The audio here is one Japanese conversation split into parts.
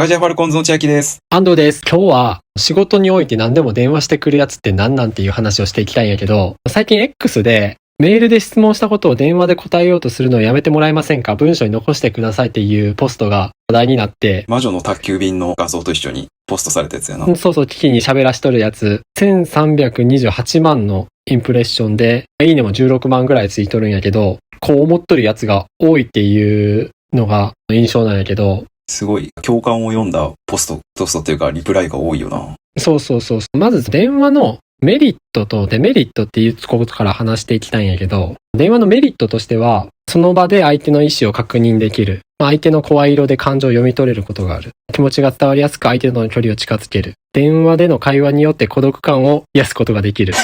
長ジャファルコンズの千秋です。安藤です。今日は仕事において何でも電話してくるやつって何なんていう話をしていきたいんやけど、最近 X でメールで質問したことを電話で答えようとするのをやめてもらえませんか？文章に残してくださいっていうポストが話題になって、魔女の宅急便の画像と一緒にポストされたやつやな。そうそう、機器に喋らしとるやつ、1328万のインプレッションで、いいねも16万ぐらいついとるんやけど、こう思っとるやつが多いっていうのが印象なんやけど、すごい共感を読んだポストっていうかリプライが多いよな。そうそうそう。まず電話のメリットとデメリットっていうことから話していきたいんやけど、電話のメリットとしては、その場で相手の意思を確認できる。相手の声色で感情を読み取れることがある。気持ちが伝わりやすく相手との距離を近づける。電話での会話によって孤独感を癒すことができる。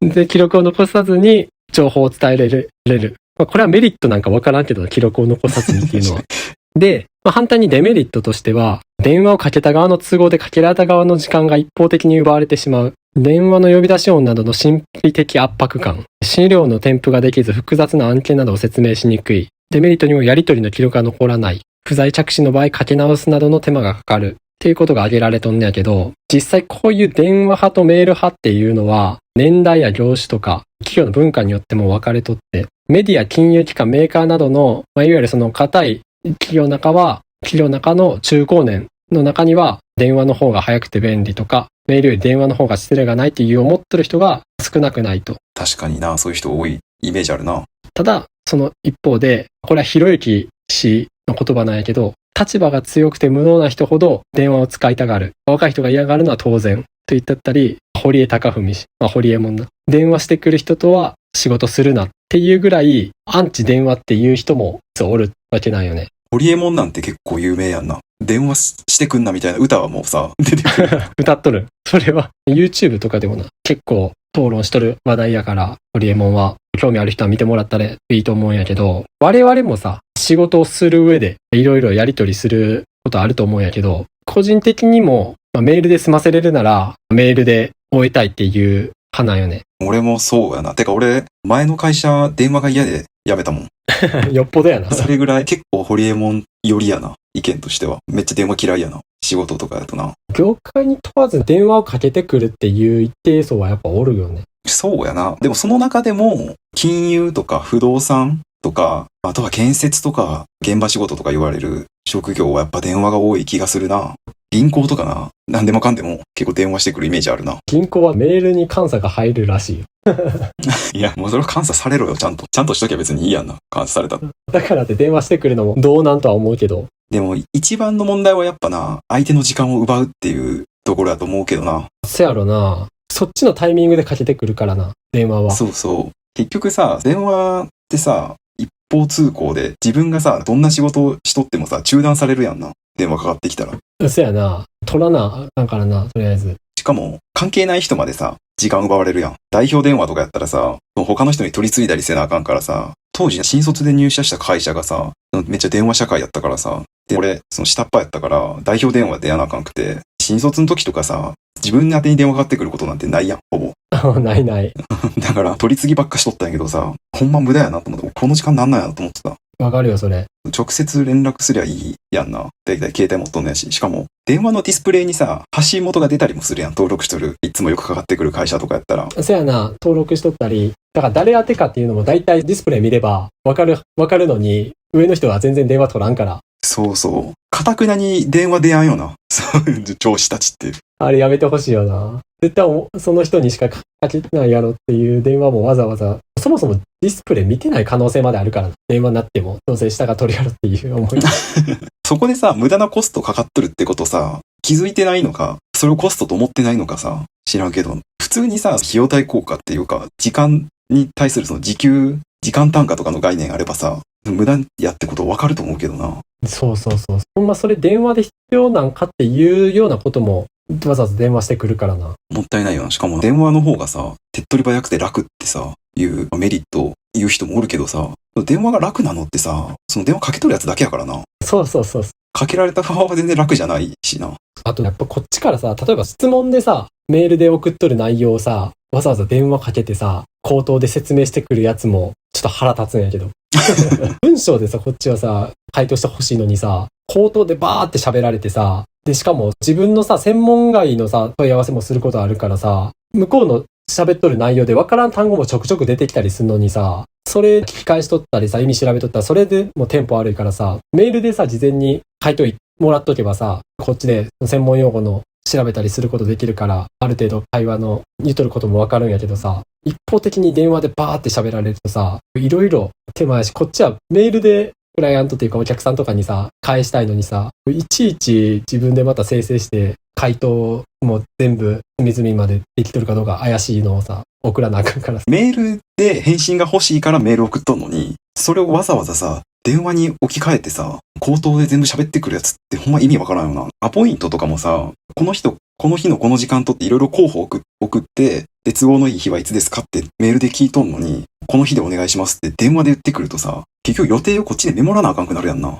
で、記録を残さずに情報を伝えれる。これはメリットなんかわからんけど、記録を残さずにっていうのは。で、反対にデメリットとしては、電話をかけた側の都合でかけられた側の時間が一方的に奪われてしまう。電話の呼び出し音などの心理的圧迫感。資料の添付ができず複雑な案件などを説明しにくい。デメリットにもやり取りの記録が残らない。不在着信の場合かけ直すなどの手間がかかる。っていうことが挙げられとんねやけど、実際こういう電話派とメール派っていうのは、年代や業種とか企業の文化によっても分かれとって、メディア、金融機関、メーカーなどの、いわゆるその固い企業の中の中高年の中には電話の方が早くて便利とか、メールより電話の方が失礼がないっていう思ってる人が少なくないと。確かにな、そういう人多いイメージあるな。ただ、その一方で、これはひろゆき氏の言葉なんやけど、立場が強くて無能な人ほど電話を使いたがる。若い人が嫌がるのは当然。と言ったり、堀江貴文氏、堀江門な。電話してくる人とは仕事するなっていうぐらい、アンチ電話っていう人もおるわけなんよね。堀江門なんて結構有名やんな。電話してくんなみたいな歌はもうさ、出てくる。歌っとる。それは YouTube とかでもな、結構討論しとる話題やから、堀江門は興味ある人は見てもらったらいいと思うんやけど、我々もさ、仕事をする上でいろいろやり取りすることあると思うんやけど、個人的にも、メールで済ませれるならメールで終えたいっていう派なんよね。俺もそうやな。てか俺、前の会社電話が嫌で辞めたもん。よっぽどやな。それぐらい結構ホリエモンよりやな。意見としては。めっちゃ電話嫌いやな。仕事とかやとな。業界に問わず電話をかけてくるっていう一定層はやっぱおるよね。そうやな。でもその中でも、金融とか不動産とか、あとは建設とか、現場仕事とか言われる職業はやっぱ電話が多い気がするな。銀行とかな。何でもかんでも結構電話してくるイメージあるな。銀行はメールに監査が入るらしいよ。いや、もうそれは監査されろよ、ちゃんと。ちゃんとしときゃ別にいいやんな。監査された。だからって電話してくるのもどうなんとは思うけど。でも一番の問題はやっぱな、相手の時間を奪うっていうところだと思うけどな。そやろな。そっちのタイミングでかけてくるからな、電話は。そうそう。結局さ、電話ってさ、一方通行で自分がさ、どんな仕事をしとってもさ、中断されるやんな。電話かかってきたら。そやな。取らなあかんからな、とりあえず。しかも、関係ない人までさ、時間奪われるやん。代表電話とかやったらさ、他の人に取り継いだりせなあかんからさ、当時新卒で入社した会社がさ、めっちゃ電話社会やったからさ、で、俺、その下っ端やったから、代表電話でやなあかんくて、新卒の時とかさ、自分宛てに電話かかってくることなんてないやん、ほぼ。ないない。だから、取り次ぎばっかしとったんやけどさ、ほんま無駄やなと思って、この時間なんなんやなと思ってた。わかるよ、それ。直接連絡すりゃいいやんな。だいたい携帯持っとんのやし。しかも、電話のディスプレイにさ、発信元が出たりもするやん。登録しとる。いつもよくかかってくる会社とかやったら。そやな、登録しとったり。だから誰宛てかっていうのも大体ディスプレイ見ればわかるのに、上の人は全然電話取らんから。そうそう。かたくなに電話出やんよな。そういう上司たちって。あれやめてほしいよな。絶対その人にしかかけないやろっていう電話もわざわざ、そもそもディスプレイ見てない可能性まであるから、電話になっても、どうせ下が取るやろっていう思い。そこでさ、無駄なコストかかっとるってことさ、気づいてないのか、それをコストと思ってないのかさ、知らんけど、普通にさ、費用対効果っていうか、時間に対するその時間単価とかの概念あればさ、無駄やってこと分かると思うけどな。そうそうそう。ほんまそれ電話で必要なんかっていうようなこともわざわざ電話してくるからな。もったいないよな。しかも電話の方がさ、手っ取り早くて楽ってさ、いうメリットを言う人もおるけどさ、電話が楽なのってさ、その電話かけとるやつだけやからな。そうそうそう。かけられた側は全然楽じゃないしな。あとやっぱこっちからさ、例えば質問でさ、メールで送っとる内容をさ、わざわざ電話かけてさ、口頭で説明してくるやつもちょっと腹立つんやけど。文章でさ、こっちはさ、回答してほしいのにさ、口頭でバーって喋られてさ、で、しかも自分のさ、専門外のさ、問い合わせもすることあるからさ、向こうの喋っとる内容で分からん単語もちょくちょく出てきたりするのにさ、それ聞き返しとったりさ、意味調べとったら、それでもうテンポ悪いからさ、メールでさ、事前に回答もらっとけばさ、こっちで専門用語の調べたりすることできるから、ある程度会話の言っとることも分かるんやけどさ、一方的に電話でバーって喋られるとさ、いろいろ手間やし、こっちはメールでクライアントっていうかお客さんとかにさ、返したいのにさ、いちいち自分でまた生成して、回答も全部隅々までできとるかどうか怪しいのをさ、送らなあかんからさ。メールで返信が欲しいからメール送っとんのに、それをわざわざさ、電話に置き換えてさ、口頭で全部喋ってくるやつってほんま意味わからんよな。アポイントとかもさ、この日のこの時間とっていろいろ候補送って、で、都合のいい日はいつですかってメールで聞いとんのに、この日でお願いしますって電話で言ってくるとさ、結局予定をこっちでメモらなあかんくなるやんな。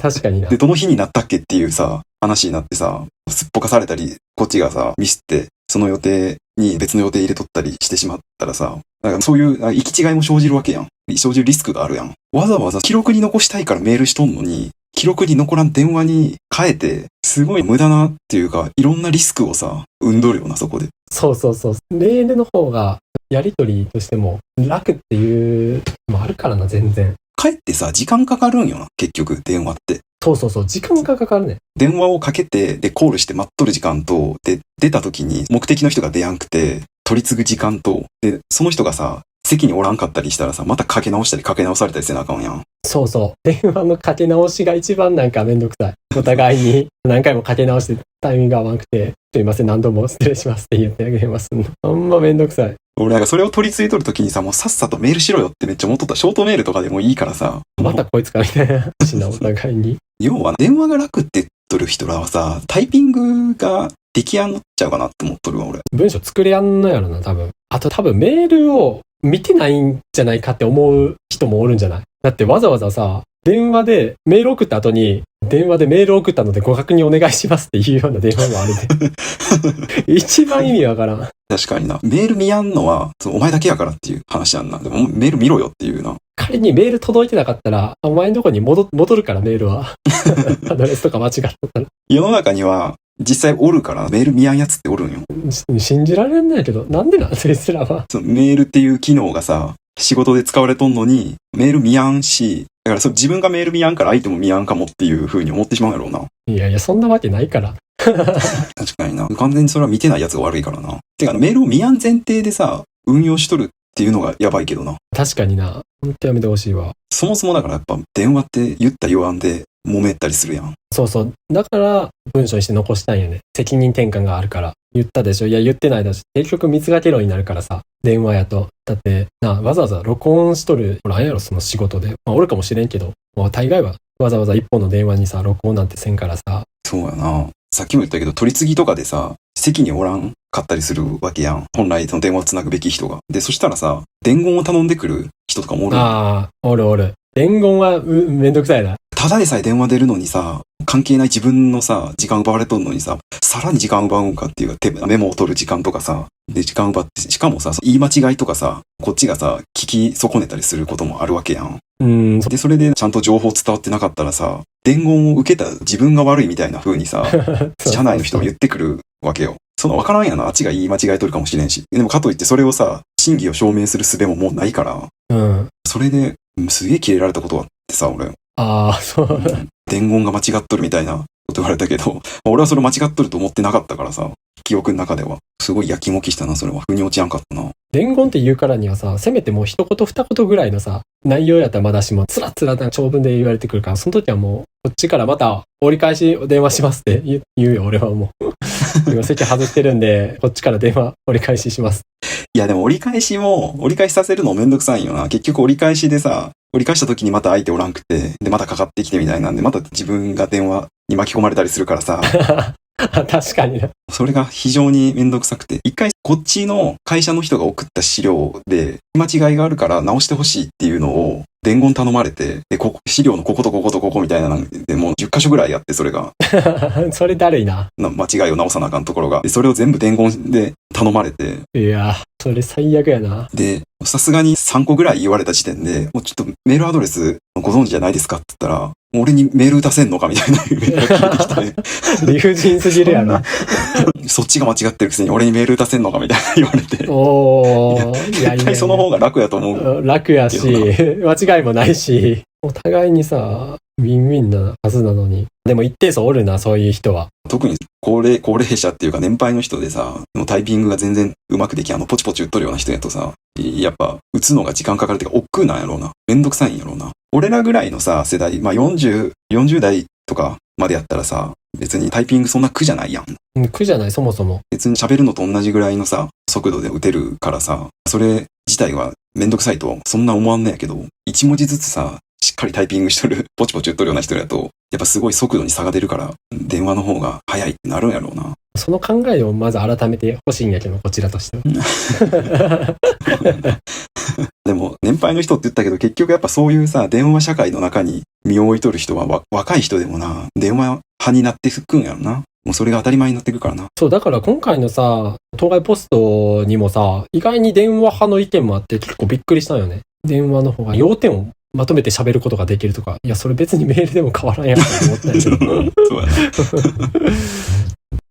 確かにな。で、どの日になったっけっていうさ、話になってさ、すっぽかされたり、こっちがさ、ミスって、その予定に別の予定入れとったりしてしまったらさ、だからそういう行き違いも生じるわけやん。生じるリスクがあるやん。わざわざ記録に残したいからメールしとんのに、記録に残らん電話に変えて、すごい無駄なっていうか、いろんなリスクをさ、生んどるよな、そこで。そうそうそう。メールの方が、やりとりとしても楽っていうのもあるからな、全然。帰ってさ、時間かかるんよな、結局、電話って。そうそうそう、時間がかかるね。電話をかけて、で、コールして待っとる時間と、で、出た時に目的の人が出やんくて、取り継ぐ時間と、で、その人がさ、席におらんかったりしたらさ、またかけ直したりかけ直されたりせなあかんやん。そうそう。電話のかけ直しが一番なんかめんどくさい。お互いに何回もかけ直してタイミングが合わなくて、すいません、何度も失礼しますって言ってあげますの。あんまめんどくさい。俺なんかそれを取り継いとる時にさ、もうさっさとメールしろよってめっちゃ思っとった。ショートメールとかでもいいからさ。またこいつかみたいな話な、お互いに。要は電話が楽って言っとる人らはさ、タイピングが出来上がっちゃうかなって思っとるわ、俺。文章作れやんのやろな、多分。あと多分メールを見てないんじゃないかって思う人もおるんじゃない？だってわざわざさ、電話でメール送った後に、電話でメール送ったのでご確認お願いしますっていうような電話もあるで。一番意味わからん。確かにな。メール見やんのは、お前だけやからっていう話やんな。でもメール見ろよっていうな。仮にメール届いてなかったら、お前のとこに戻るからメールは。アドレスとか間違ったら。世の中には、実際おるからメール見やんやつっておるんよ。信じられんないけど、なんでなんそいつらは。そのメールっていう機能がさ、仕事で使われとんのに、メール見やんし、だから自分がメール見やんから相手も見やんかもっていう風に思ってしまうやろうな。いやいや、そんなわけないから。確かにな。完全にそれは見てないやつが悪いからな。てかメールを見やん前提でさ、運用しとるっていうのがやばいけどな。確かにな。ほんとやめてほしいわ。そもそもだからやっぱ電話って言った言わんで揉めたりするやん。そうそう。だから文章にして残したいよね。責任転換があるから。言ったでしょ。いや言ってないだし。結局見つがけろになるからさ。電話やと。だってわざわざ録音しとる。ほら、あんやろその仕事で。まあおるかもしれんけど。まあ大概はわざわざ一本の電話にさ、録音なんてせんからさ。そうやな。さっきも言ったけど取り次ぎとかでさ、席におらんかったりするわけやん。本来その電話をつなぐべき人が。で、そしたらさ、伝言を頼んでくる人とかもおる。ああ、おるおる。伝言はめんどくさいな。ただでさえ電話出るのにさ、関係ない自分のさ、時間奪われとんのにさ、さらに時間奪うんかっていうか、メモを取る時間とかさ、で、時間奪って、しかもさ、言い間違いとかさ、こっちがさ、聞き損ねたりすることもあるわけやん。で、それでちゃんと情報伝わってなかったらさ、伝言を受けた自分が悪いみたいな風にさ、社内の人が言ってくるわけよ。その分からんやな、あっちが言い間違い取るかもしれんし。でもかといってそれをさ、真偽を証明する術ももうないから、それで、すげえキレられたことがあってさ、俺。ああ、そう。伝言が間違っとるみたいなこと言われたけど、俺はそれ間違っとると思ってなかったからさ、記憶の中では。すごいやきもきしたな、それは。腑に落ちやんかったな。伝言って言うからにはさ、せめてもう一言二言ぐらいのさ、内容やったらまだしも、つらつらな長文で言われてくるから、その時はもう、こっちからまた折り返し電話しますって言うよ、俺はもう。今席外してるんで、こっちから電話折り返しします。いやでも折り返しさせるのめんどくさいんよな。結局折り返しでさ、折り返した時にまた相手おらんくて、でまたかかってきてみたいなんで、また自分が電話に巻き込まれたりするからさ、確かにな。それが非常にめんどくさくて、一回こっちの会社の人が送った資料で間違いがあるから直してほしいっていうのを伝言頼まれて、で、資料のこことこことここみたいなのでもう10箇所ぐらいあって、それが。それだるいな。間違いを直さなあかんところが。で、それを全部伝言で頼まれて。いや、それ最悪やな。で、さすがに3個ぐらい言われた時点で、もうちょっとメールアドレスご存知じゃないですかって言ったら、俺にメール打たせんのかみたいなメールが聞いてきて。理不尽すぎるやな。そっちが間違ってるくせに俺にメール打たせんのかみたいな言われて。おー。いやい絶対その方が楽やと思う。楽やし、間違いもないし、お互いにさ、ウィンウィンなはずなのに。でも一定数おるな、そういう人は。特に高齢者っていうか年配の人でさ、タイピングが全然うまくできポチポチ打っとるような人やとさ、やっぱ打つのが時間かかるっていうか億劫なんやろうな。めんどくさいんやろうな。俺らぐらいのさ、世代、まあ40代とかまでやったらさ、別にタイピングそんな苦じゃないやん。苦じゃない、そもそも。別に喋るのと同じぐらいのさ、速度で打てるからさ、それ自体はめんどくさいとそんな思わんねやけど、一文字ずつさ、しっかりタイピングしとる、ポチポチ打っとるような人やと、やっぱすごい速度に差が出るから、電話の方が早いってなるんやろうな。その考えをまず改めてほしいんやけど、こちらとしては。でも、年配の人って言ったけど、結局やっぱそういうさ、電話社会の中に身を置いとる人は、若い人でもな、電話派になってくんやろな。もうそれが当たり前になってくからな。そう、だから今回のさ、当該ポストにもさ、意外に電話派の意見もあって結構びっくりしたんよね。電話の方が要点をまとめて喋ることができるとか、いや、それ別にメールでも変わらんやんと思ったんやけど。そうやな。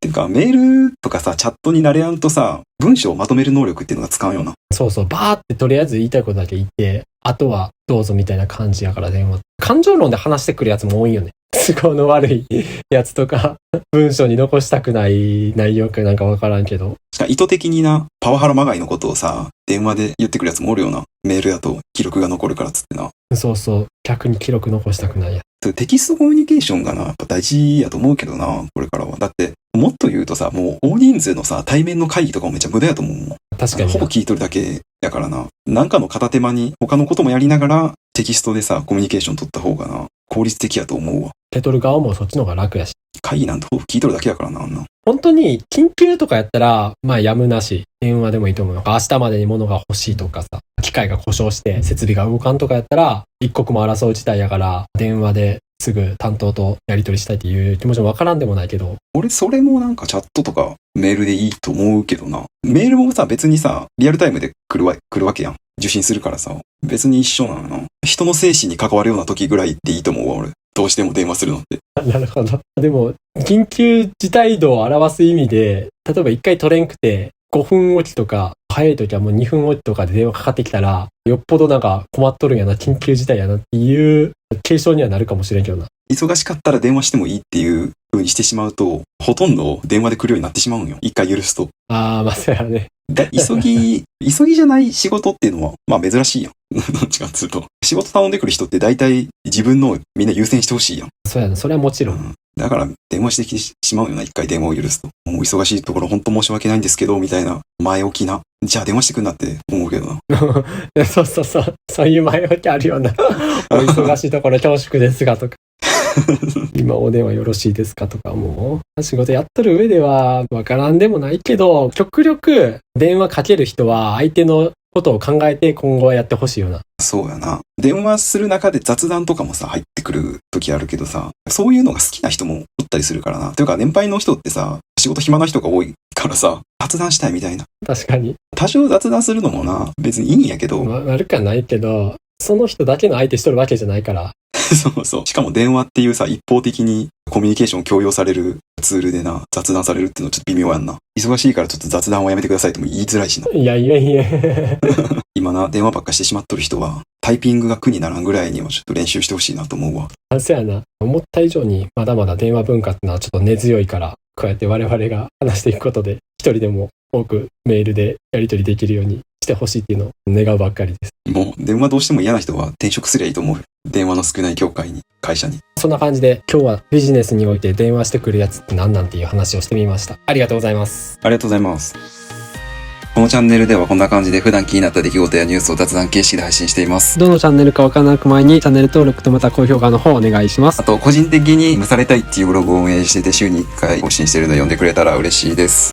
てか、メールとかさ、チャットに慣れやんとさ、文章をまとめる能力っていうのが使うよな。そうそう、バーってとりあえず言いたいことだけ言って、あとはどうぞみたいな感じやから電話。感情論で話してくるやつも多いよね。都合の悪いやつとか、文章に残したくない内容かなんかわからんけど。しかも意図的にな、パワハラまがいのことをさ、電話で言ってくるやつもおるよな。メールだと記録が残るからっつってな。そうそう、逆に記録残したくないや。テキストコミュニケーションがな、やっぱ大事やと思うけどな、これからは。だって、もっと言うとさ、もう大人数のさ、対面の会議とかもめっちゃ無駄やと思うもん。確かに。ほぼ聞いとるだけやからな。なんかの片手間に他のこともやりながらテキストでさ、コミュニケーション取った方がな、効率的やと思うわ。受け取る側もそっちの方が楽やし。会議なんてほぼ聞いとるだけやからな、あんな。本当に緊急とかやったら、まあやむなし、電話でもいいと思うよ。明日までに物が欲しいとかさ、機械が故障して設備が動かんとかやったら、一刻も争う事態やから、電話ですぐ担当とやり取りしたいっていう気持ちもわからんでもないけど。俺それもなんかチャットとかメールでいいと思うけどな。メールもさ、別にさ、リアルタイムで来るわけやん。受信するからさ、別に一緒なのな。人の生死に関わるような時ぐらいでいいと思うわ、俺。どうしても電話するのって。なるほど。でも、緊急事態度を表す意味で、例えば一回取れんくて、5分おきとか、早い時はもう2分おきとかで電話かかってきたら、よっぽどなんか困っとるんやな、緊急事態やなっていう継承にはなるかもしれんけどな。忙しかったら電話してもいいっていう風にしてしまうと、ほとんど電話で来るようになってしまうんよ。一回許すと。ああ、まあそうやね。急ぎじゃない仕事っていうのは、まあ珍しいやん。どっちかっつうと。仕事頼んでくる人って大体自分のをみんな優先してほしいやん。そうやな、それはもちろん。だから電話してきてしまうよな、一回電話を許すと。もう忙しいところ本当申し訳ないんですけど、みたいな前置きな。じゃあ電話してくんなって思うけどな。そうそうそう。そういう前置きあるよな。お忙しいところ恐縮ですがとか。今お電話よろしいですかとかもう仕事やっとる上ではわからんでもないけど、極力電話かける人は相手のことを考えて今後はやってほしいよな。そうやな。電話する中で雑談とかもさ、入ってくる時あるけどさ、そういうのが好きな人もおったりするからな。というか年配の人ってさ、仕事暇な人が多いからさ、雑談したいみたいな。確かに。多少雑談するのもな、別にいいんやけど。悪くはないけど、その人だけの相手しとるわけじゃないから。そうそう。しかも電話っていうさ、一方的にコミュニケーションを強要されるツールでな、雑談されるっていうのちょっと微妙やんな。忙しいからちょっと雑談をやめてくださいとも言いづらいしな。いやいやいや。今な、電話ばっかしてしまっとる人は、タイピングが苦にならんぐらいにはちょっと練習してほしいなと思うわ。そうやな。思った以上にまだまだ電話文化ってのはちょっと根強いから、こうやって我々が話していくことで、一人でも多くメールでやり取りできるようにしてほしいっていうのを願うばっかりです。もう電話どうしても嫌な人は転職すりゃいいと思うよ。電話の少ない業界に、会社に。そんな感じで今日はビジネスにおいて電話してくるやつって何なんていう話をしてみました。ありがとうございます。ありがとうございます。このチャンネルではこんな感じで普段気になった出来事やニュースを雑談形式で配信しています。どのチャンネルかわからなく前にチャンネル登録とまた高評価の方お願いします。あと、個人的に蒸されたいっていうブログを運営してて週に1回更新してるので読んでくれたら嬉しいです。